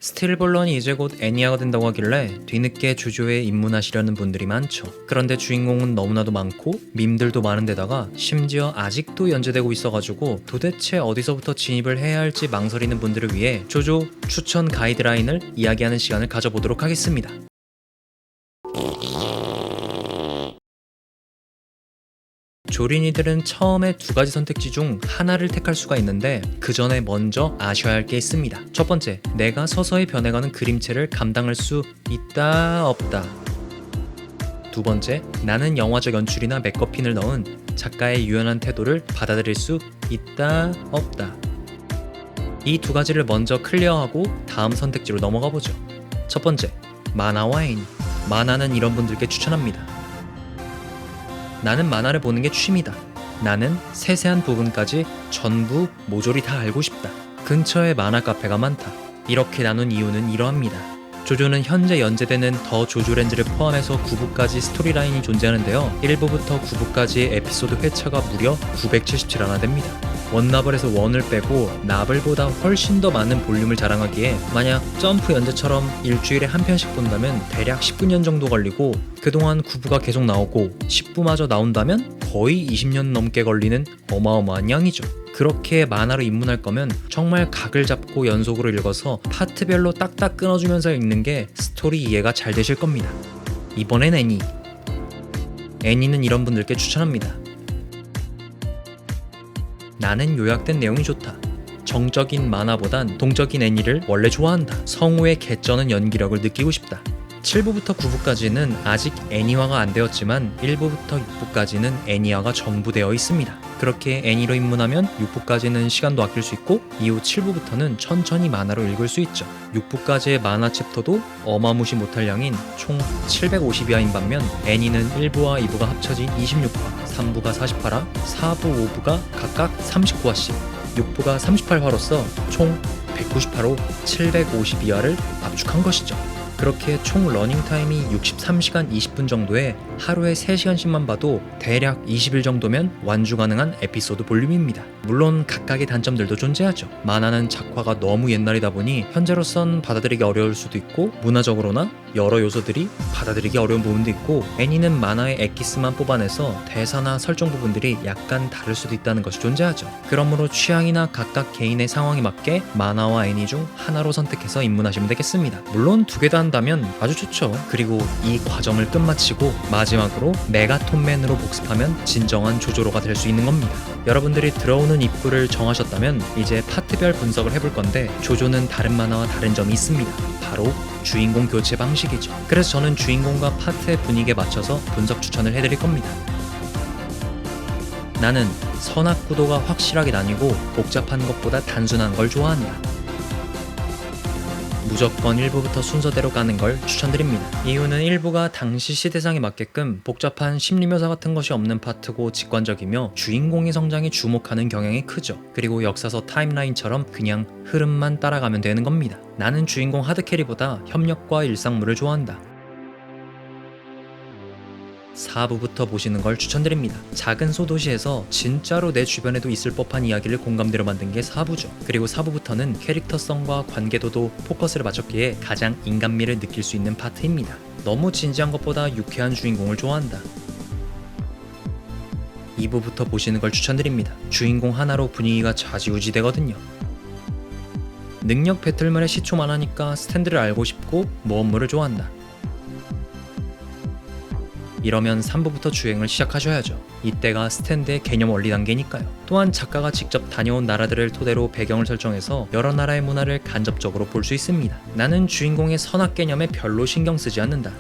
스틸볼런이 이제 곧 애니아가 된다고 하길래 뒤늦게 조조에 입문하시려는 분들이 많죠. 그런데 주인공은 너무나도 많고 밈들도 많은데다가 심지어 아직도 연재되고 있어가지고 도대체 어디서부터 진입을 해야 할지 망설이는 분들을 위해 조조 추천 가이드라인을 이야기하는 시간을 가져보도록 하겠습니다. 조린이들은 처음에 두 가지 선택지 중 하나를 택할 수가 있는데 그 전에 먼저 아셔야 할 게 있습니다. 첫 번째, 내가 서서히 변해가는 그림체를 감당할 수 있다 없다. 두 번째, 나는 영화적 연출이나 맥거핀을 넣은 작가의 유연한 태도를 받아들일 수 있다 없다. 이 두 가지를 먼저 클리어하고 다음 선택지로 넘어가 보죠. 첫 번째, 만화와 애니. 만화는 이런 분들께 추천합니다. 나는 만화를 보는 게 취미다. 나는 세세한 부분까지 전부 모조리 다 알고 싶다. 근처에 만화 카페가 많다. 이렇게 나눈 이유는 이러합니다. 조조는 현재 연재되는 더 조조랜드를 포함해서 9부까지 스토리라인이 존재하는데요. 1부부터 9부까지의 에피소드 회차가 무려 977화나 됩니다. 원나블에서 원을 빼고 나블보다 훨씬 더 많은 볼륨을 자랑하기에 만약 점프 연재처럼 일주일에 한 편씩 본다면 대략 19년 정도 걸리고 그동안 9부가 계속 나오고 10부마저 나온다면 거의 20년 넘게 걸리는 어마어마한 양이죠. 그렇게 만화로 입문할 거면 정말 각을 잡고 연속으로 읽어서 파트별로 딱딱 끊어주면서 읽는 게 스토리 이해가 잘 되실 겁니다. 이번엔 애니. 애니는 이런 분들께 추천합니다. 나는 요약된 내용이 좋다. 정적인 만화보단 동적인 애니를 원래 좋아한다. 성우의 개쩌는 연기력을 느끼고 싶다. 7부부터 9부까지는 아직 애니화가 안 되었지만 1부부터 6부까지는 애니화가 전부 되어 있습니다. 그렇게 애니로 입문하면 6부까지는 시간도 아낄 수 있고 이후 7부부터는 천천히 만화로 읽을 수 있죠. 6부까지의 만화 챕터도 어마무시 못할 양인 총 750화인 반면 애니는 1부와 2부가 합쳐진 26화, 3부가 40화라 4부, 5부가 각각 39화씩, 6부가 38화로서 총 190화로 752화를 압축한 것이죠. 그렇게 총 러닝타임이 63시간 20분 정도에 하루에 3시간씩만 봐도 대략 20일 정도면 완주 가능한 에피소드 볼륨입니다. 물론 각각의 단점들도 존재하죠. 만화는 작화가 너무 옛날이다 보니 현재로선 받아들이기 어려울 수도 있고 문화적으로나 여러 요소들이 받아들이기 어려운 부분도 있고 애니는 만화의 엑기스만 뽑아내서 대사나 설정 부분들이 약간 다를 수도 있다는 것이 존재하죠. 그러므로 취향이나 각각 개인의 상황에 맞게 만화와 애니 중 하나로 선택해서 입문하시면 되겠습니다. 물론 두 개 다 한다면 아주 좋죠. 그리고 이 과정을 끝마치고 마지막으로 메가톤맨으로 복습하면 진정한 조조로가 될 수 있는 겁니다. 여러분들이 들어오는 입구를 정하셨다면 이제 파트별 분석을 해볼 건데 조조는 다른 만화와 다른 점이 있습니다. 바로 주인공 교체 방식이죠. 그래서 저는 주인공과 파트의 분위기에 맞춰서 분석 추천을 해드릴 겁니다. 나는 선악 구도가 확실하게 나뉘고 복잡한 것보다 단순한 걸 좋아한다. 무조건 1부부터 순서대로 가는 걸 추천드립니다. 이유는 1부가 당시 시대상에 맞게끔 복잡한 심리묘사 같은 것이 없는 파트고 직관적이며 주인공의 성장에 주목하는 경향이 크죠. 그리고 역사서 타임라인처럼 그냥 흐름만 따라가면 되는 겁니다. 나는 주인공 하드캐리보다 협력과 일상물을 좋아한다. 4부부터 보시는 걸 추천드립니다. 작은 소도시에서 진짜로 내 주변에도 있을 법한 이야기를 공감대로 만든 게 4부죠. 그리고 4부부터는 캐릭터성과 관계도도 포커스를 맞췄기에 가장 인간미를 느낄 수 있는 파트입니다. 너무 진지한 것보다 유쾌한 주인공을 좋아한다. 2부부터 보시는 걸 추천드립니다. 주인공 하나로 분위기가 좌지우지 되거든요. 능력 배틀만의 시초만 하니까 스탠드를 알고 싶고 모험물을 좋아한다. 이러면 3부부터 주행을 시작하셔야죠. 이때가 스탠드의 개념 원리 단계니까요. 또한 작가가 직접 다녀온 나라들을 토대로 배경을 설정해서 여러 나라의 문화를 간접적으로 볼 수 있습니다. 나는 주인공의 선악 개념에 별로 신경 쓰지 않는다.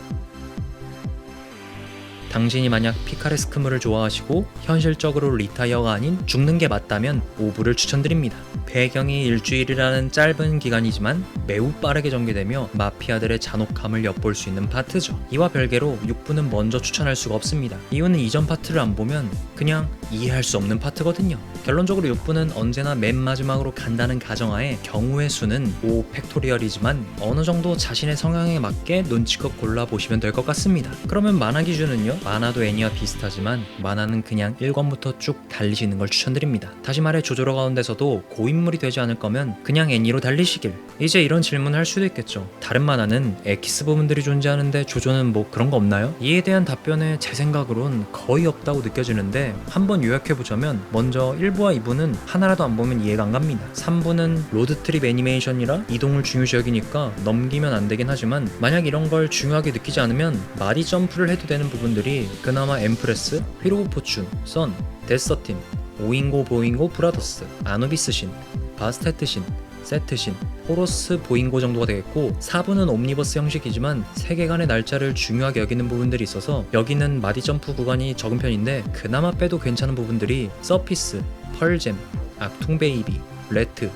당신이 만약 피카레스크물을 좋아하시고 현실적으로 리타이어가 아닌 죽는 게 맞다면 5부를 추천드립니다. 배경이 일주일이라는 짧은 기간이지만 매우 빠르게 전개되며 마피아들의 잔혹함을 엿볼 수 있는 파트죠. 이와 별개로 6부는 먼저 추천할 수가 없습니다. 이유는 이전 파트를 안 보면 그냥 이해할 수 없는 파트거든요. 결론적으로 6부는 언제나 맨 마지막으로 간다는 가정하에 경우의 수는 5팩토리얼이지만 어느 정도 자신의 성향에 맞게 눈치껏 골라보시면 될 것 같습니다. 그러면 만화 기준은요? 만화도 애니와 비슷하지만 만화는 그냥 1권부터 쭉 달리시는 걸 추천드립니다. 다시 말해 조조로 가운데서도 고인물 인물이 되지 않을 거면 그냥 애니로 달리시길. 이제 이런 질문을 할 수도 있겠죠. 다른 만화는 엑스 부분들이 존재하는데 조조는 뭐 그런 거 없나요? 이에 대한 답변에 제 생각으론 거의 없다고 느껴지는데, 한번 요약해보자면 먼저 1부와 2부는 하나라도 안 보면 이해가 안 갑니다. 3부는 로드트립 애니메이션이라 이동을 중요시 여기니까 넘기면 안 되긴 하지만, 만약 이런 걸 중요하게 느끼지 않으면 마디 점프를 해도 되는 부분들이 그나마 엠프레스, 휘로 오브 포춘, 선, 데스서틴, 오잉고 보잉고 브라더스, 아누비스 신, 바스테트 신, 세트 신, 호로스 보잉고 정도가 되겠고, 4부는 옴니버스 형식이지만 세계관의 날짜를 중요하게 여기는 부분들이 있어서 여기는 마디 점프 구간이 적은 편인데, 그나마 빼도 괜찮은 부분들이 서피스, 펄잼, 악퉁 베이비, 레트,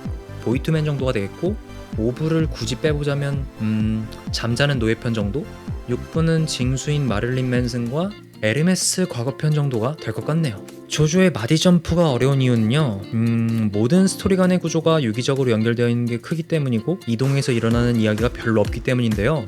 보이투맨 정도가 되겠고, 5부를 굳이 빼보자면 잠자는 노예편 정도? 6부는 징수인 마릴린 맨슨과 에르메스 과거편 정도가 될 것 같네요. 조조의 마디 점프가 어려운 이유는요, 모든 스토리 간의 구조가 유기적으로 연결되어 있는 게 크기 때문이고, 이동해서 일어나는 이야기가 별로 없기 때문인데요.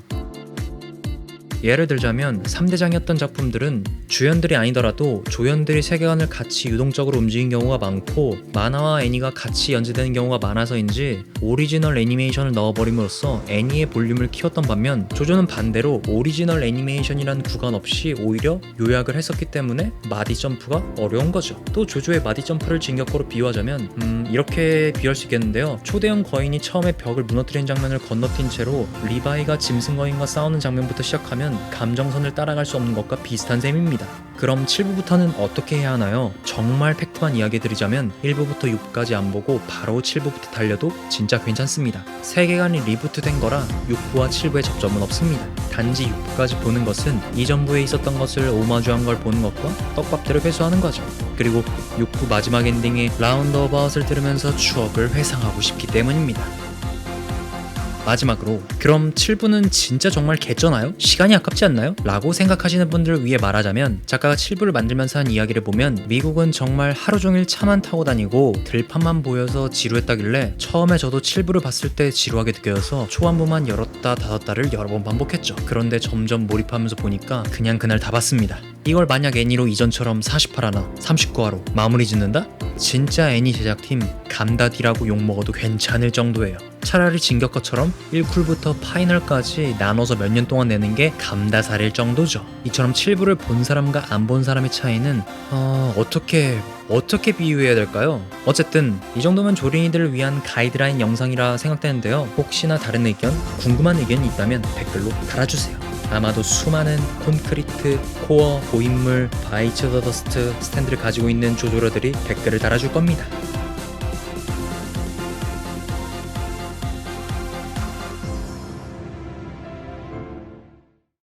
예를 들자면 3대장이었던 작품들은 주연들이 아니더라도 조연들이 세계관을 같이 유동적으로 움직인 경우가 많고, 만화와 애니가 같이 연재되는 경우가 많아서인지 오리지널 애니메이션을 넣어버림으로써 애니의 볼륨을 키웠던 반면, 조조는 반대로 오리지널 애니메이션이란 구간 없이 오히려 요약을 했었기 때문에 마디 점프가 어려운 거죠. 또 조조의 마디 점프를 진격거로 비유하자면 이렇게 비유할 수 있겠는데요. 초대형 거인이 처음에 벽을 무너뜨린 장면을 건너뛴 채로 리바이가 짐승 거인과 싸우는 장면부터 시작하면 감정선을 따라갈 수 없는 것과 비슷한 셈입니다. 그럼 7부부터는 어떻게 해야 하나요? 정말 팩트만 이야기해드리자면 1부부터 6부까지 안 보고 바로 7부부터 달려도 진짜 괜찮습니다. 세계관이 리부트된 거라 6부와 7부의 접점은 없습니다. 단지 6부까지 보는 것은 이전부에 있었던 것을 오마주한 걸 보는 것과 떡밥들을 회수하는 거죠. 그리고 6부 마지막 엔딩에 라운드어바웃을 들으면서 추억을 회상하고 싶기 때문입니다. 마지막으로, 그럼 7부는 진짜 정말 개쩌나요? 시간이 아깝지 않나요? 라고 생각하시는 분들을 위해 말하자면, 작가가 7부를 만들면서 한 이야기를 보면 미국은 정말 하루 종일 차만 타고 다니고 들판만 보여서 지루했다길래 처음에 저도 7부를 봤을 때 지루하게 느껴져서 초반부만 열었다 닫았다를 여러 번 반복했죠. 그런데 점점 몰입하면서 보니까 그냥 그날 다 봤습니다. 이걸 만약 애니로 이전처럼 48화나 39화로 마무리 짓는다? 진짜 애니 제작팀 감다디라고 욕먹어도 괜찮을 정도예요. 차라리 진격거처럼 1쿨부터 파이널까지 나눠서 몇 년 동안 내는 게 감다살일 정도죠. 이처럼 7부를 본 사람과 안 본 사람의 차이는 어떻게 비유해야 될까요? 어쨌든 이 정도면 조린이들을 위한 가이드라인 영상이라 생각되는데요. 혹시나 다른 의견, 궁금한 의견이 있다면 댓글로 달아주세요. 아마도 수많은 콘크리트, 코어, 고인물, 바이츠 더 더스트 스탠드를 가지고 있는 조조러들이 댓글을 달아줄 겁니다.